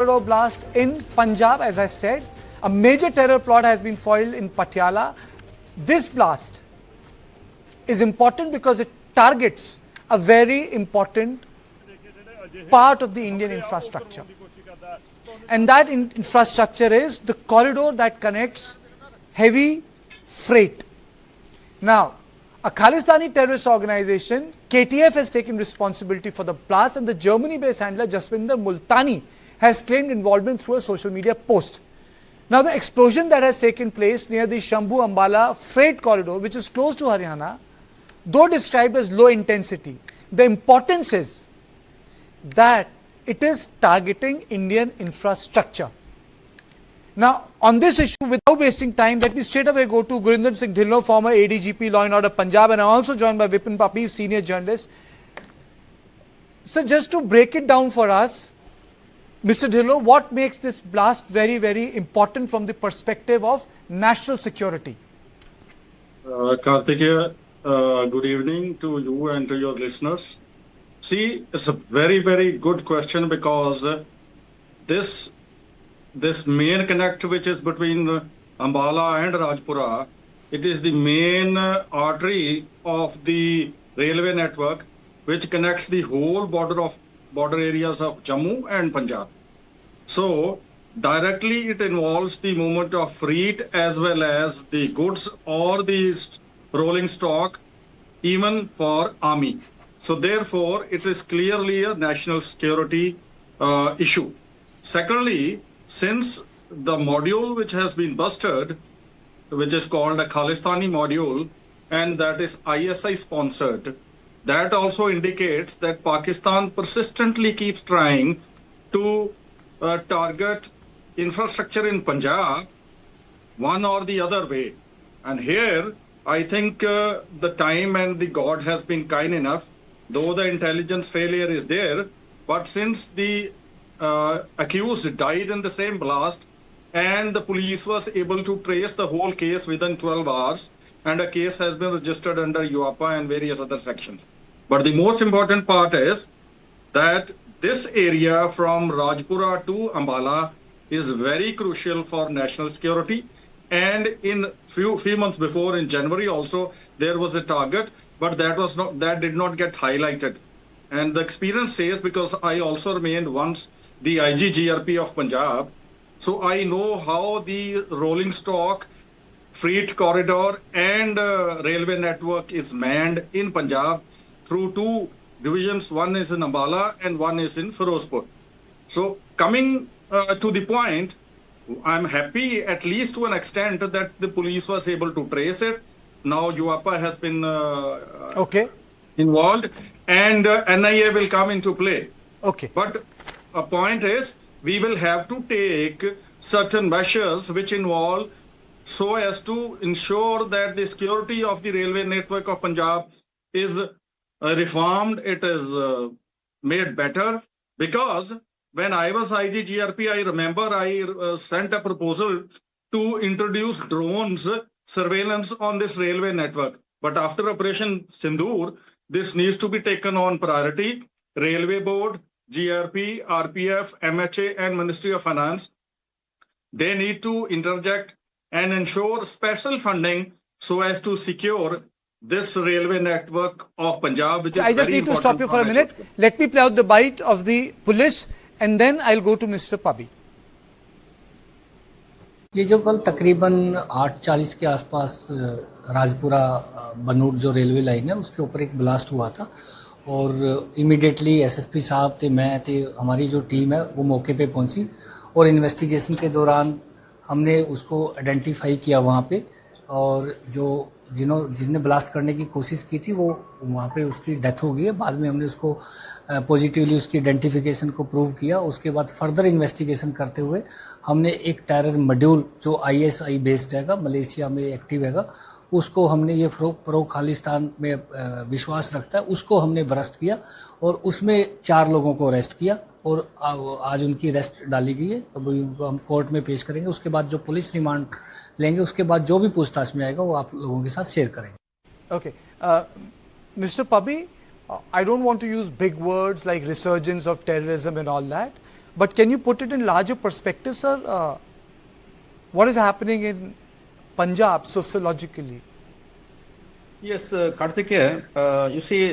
corridor blast in Punjab, as I said. A major terror plot has been foiled in Patiala. This blast is important because it targets a very important part of the Indian infrastructure. And that infrastructure is the corridor that connects heavy freight. Now, a Khalistani terrorist organization, KTF, has taken responsibility for the blast, and the Germany-based handler Jaswinder Multani has claimed involvement through a social media post. Now, the explosion that has taken place near the Shambhu-Ambala freight corridor, which is close to Haryana, though described as low intensity, the importance is that it is targeting Indian infrastructure. Now, on this issue, without wasting time, let me straight away go to Jagrup Singh, former ADGP, Law and Order Punjab, and I'm also joined by Vipin Papi, senior journalist. So, just to break it down for us, Mr. Dhillon, what makes this blast very, very important from the perspective of national security? Karthikeya, good evening to you and to your listeners. See, it's a very, very good question because this main connect which is between Ambala and Rajpura, it is the main artery of the railway network which connects the whole border areas of Jammu and Punjab. So directly it involves the movement of freight as well as the goods or the rolling stock, even for army. So therefore it is clearly a national security issue. Secondly, since the module which has been busted, which is called a Khalistani module, and that is ISI sponsored, that also indicates that Pakistan persistently keeps trying to target infrastructure in Punjab one or the other way. And here, I think the time and the God has been kind enough, though the intelligence failure is there, but since the accused died in the same blast and the police was able to trace the whole case within 12 hours, and a case has been registered under UAPA and various other sections. But the most important part is that this area from Rajpura to Ambala is very crucial for national security. And in few months before, in January also, there was a target, but that did not get highlighted. And the experience says, because I also remained once the IGGRP of Punjab, so I know how the rolling stock, freight corridor and railway network is manned in Punjab through two divisions. One is in Ambala and one is in Firozpur. So coming to the point, I'm happy at least to an extent that the police was able to trace it. Now UAPA has been involved, and NIA will come into play. Okay. But a point is, we will have to take certain measures which involve so as to ensure that the security of the railway network of Punjab is reformed, it is made better. Because when I was IGGRP, I remember I sent a proposal to introduce drones surveillance on this railway network. But after Operation Sindoor, this needs to be taken on priority. Railway Board, GRP, RPF, MHA and Ministry of Finance, they need to interject and ensure special funding so as to secure this railway network of Punjab, which is I just need to stop you for a minute. Let me play out the bite of the police and then I'll go to Mr. Pabi. ये जो कल तकरीबन 8:40 के आसपास राजपुरा बनूट जो railway line है उसके ऊपर एक ब्लास्ट हुआ था और इमीडिएटली एसएसपी साहब थे, मैं थे, हमारी जो टीम है वो मौके पे पहुंची और इन्वेस्टिगेशन के दौरान हमने उसको आइडेंटिफाई किया वहाँ पे, और जो जिसने ब्लास्ट करने की कोशिश की थी वो वहाँ पे उसकी डेथ हो गई है। बाद में हमने उसको पॉजिटिवली उसकी आइडेंटिफिकेशन को प्रूव किया। उसके बाद फर्दर इन्वेस्टिगेशन करते हुए हमने एक टेरर मॉड्यूल जो ISI बेस्ड हैगा, मलेशिया में एक्टिव हैगा, उसको हमने ये प्रो खालिस्तान में विश्वास रखता है, उसको हमने बरस्ट किया और उसमें 4 लोगों को अरेस्ट किया और आज उनकी अरेस्ट डाली गई है। अब उनको हम कोर्ट में पेश करेंगे, उसके बाद जो पुलिस रिमांड लेंगे उसके बाद जो भी पूछताछ में आएगा वो आप लोगों के साथ शेयर करेंगे। Okay. Mr. Pabi, I don't want to use big words like resurgence of terrorism and all that, But can you put it in larger perspective, sir? What is happening in Punjab sociologically? Yes, Karthikeya, you see,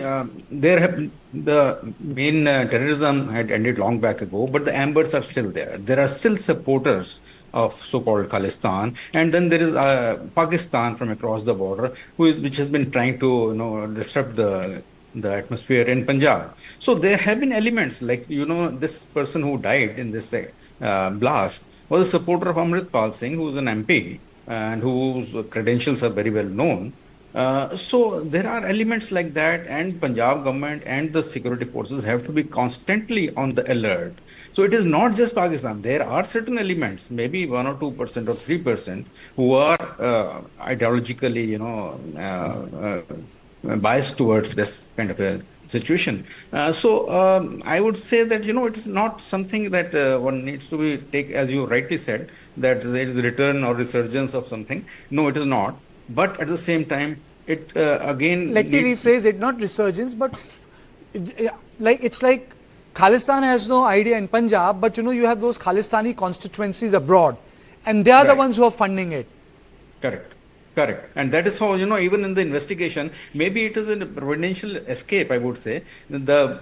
there have the main terrorism had ended long back ago, but the embers are still there. There are still supporters of so-called Khalistan, and then there is Pakistan from across the border, which has been trying to disrupt the atmosphere in Punjab. So there have been elements like this person who died in this blast was a supporter of Amritpal Singh, who is an MP and whose credentials are very well known. So there are elements like that, and Punjab government and the security forces have to be constantly on the alert. So it is not just Pakistan. There are certain elements, maybe 1 or 2% or 3%, who are ideologically, biased towards this kind of a situation. So I would say that it is not something that one needs to be take, as you rightly said, that there is a return or resurgence of something. No, it is not. But at the same time, it again. Let me rephrase it: not resurgence, but it's like Khalistan has no idea in Punjab, but you have those Khalistani constituencies abroad, and they are the ones who are funding it. Correct. Correct. And that is how, even in the investigation, maybe it is a providential escape, I would say. The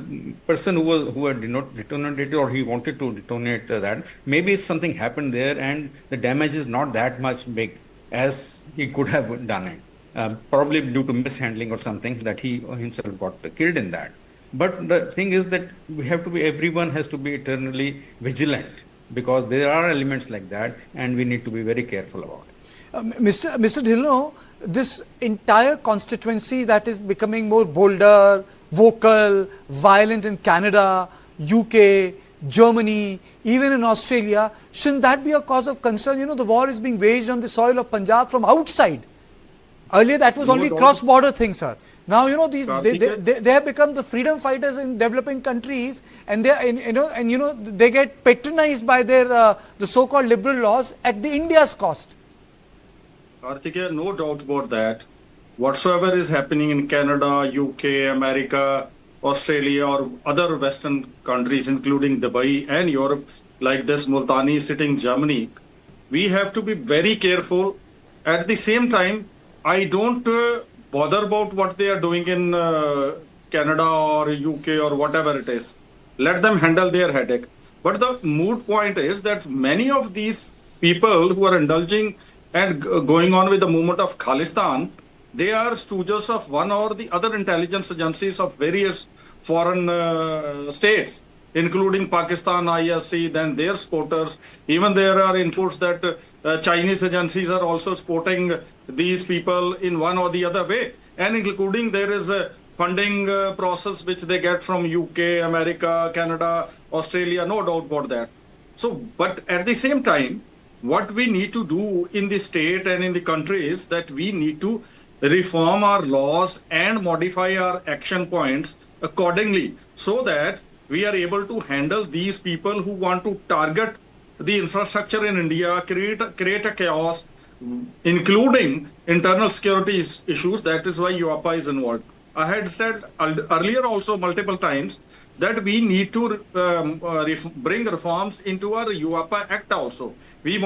person who had detonated or he wanted to detonate that, maybe something happened there and the damage is not that much big as he could have done it. Probably due to mishandling or something that he himself got killed in that. But the thing is that everyone has to be eternally vigilant, because there are elements like that and we need to be very careful about it. Mr. Dhillon, this entire constituency that is becoming more bolder, vocal, violent in Canada, UK, Germany, even in Australia, shouldn't that be a cause of concern? The war is being waged on the soil of Punjab from outside. Earlier that was only cross-border thing, sir. Now they have become the freedom fighters in developing countries, and they get patronized by their the so-called liberal laws at the India's cost. Karthikeya, no doubt about that. Whatsoever is happening in Canada, UK, America, Australia, or other Western countries, including Dubai and Europe, like this Multani sitting Germany, we have to be very careful. At the same time, I don't bother about what they are doing in Canada or UK or whatever it is. Let them handle their headache. But the moot point is that many of these people who are indulging and going on with the movement of Khalistan, they are stooges of one or the other intelligence agencies of various foreign states, including Pakistan, ISC, then their supporters. Even there are inputs that Chinese agencies are also supporting these people in one or the other way, and including there is a funding process which they get from UK, America, Canada, Australia, no doubt about that. So, but at the same time, what we need to do in the state and in the country is that we need to reform our laws and modify our action points accordingly, so that we are able to handle these people who want to target the infrastructure in India, create a chaos, including internal security issues. That is why UAPA is involved. I had said earlier also multiple times that we need to bring reforms into our UAPA Act also. We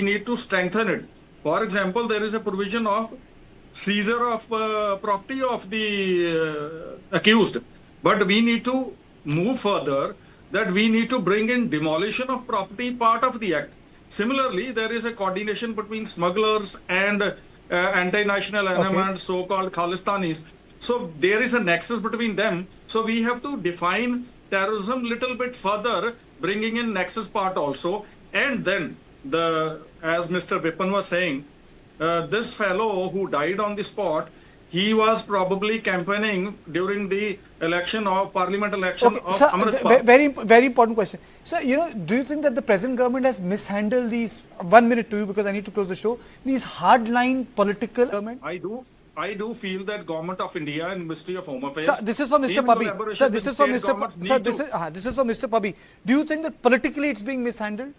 need to strengthen it. For example, there is a provision of seizure of property of the accused, but we need to move further, that we need to bring in demolition of property part of the act. Similarly, there is a coordination between smugglers and anti-national elements, so-called Khalistanis. So there is a nexus between them. So we have to define terrorism little bit further, bringing in nexus part also. And then, as Mr. Vipin was saying, this fellow who died on the spot, he was probably campaigning during the parliament election of Amritpal. Very important question. Sir, do you think that the present government has mishandled these, 1 minute to you because I need to close the show, these hardline political government? I do feel that Government of India and Ministry of Home Affairs. Sir, this is for Mr. Pabbi. Sir, this is for Mr. Pabbi. Do you think that politically it's being mishandled?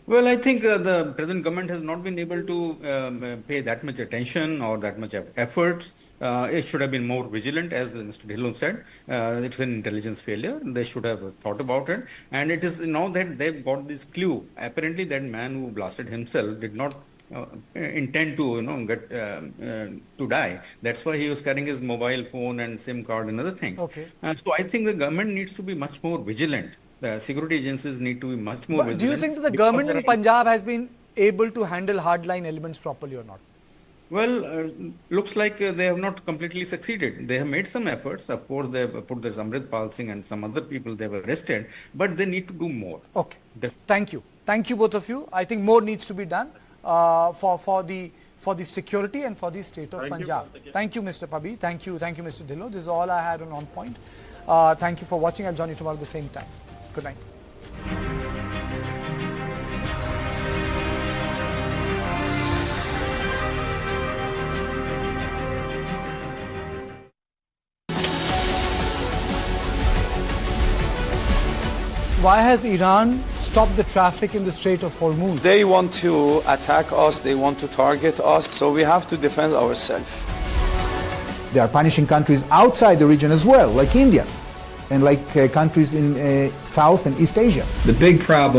Well, I think the present government has not been able to pay that much attention or that much effort. It should have been more vigilant, as Mr. Dhillon said. It's an intelligence failure. They should have thought about it. And it is now that they've got this clue. Apparently, that man who blasted himself did not intend to, get to die. That's why he was carrying his mobile phone and SIM card and other things. Okay. So I think the government needs to be much more vigilant. The security agencies need to be much more But vigilant. do you think that the because government there in are- Punjab has been able to handle hardline elements properly or not? Well, looks like they have not completely succeeded. They have made some efforts. Of course, they have put this Amritpal Singh and some other people they have arrested, but they need to do more. Okay. Def- Thank you. Thank you, both of you. I think more needs to be done for the security and for the state of Punjab. Thank you, Mr. Pabi. Thank you, Mr. Dhillon. This is all I had on Point. Thank you for watching. I'll join you tomorrow at the same time. Good night. Why has Iran stopped the traffic in the Strait of Hormuz? They want to attack us, they want to target us, so we have to defend ourselves. They are punishing countries outside the region as well, like India, and like countries in South and East Asia. The big problem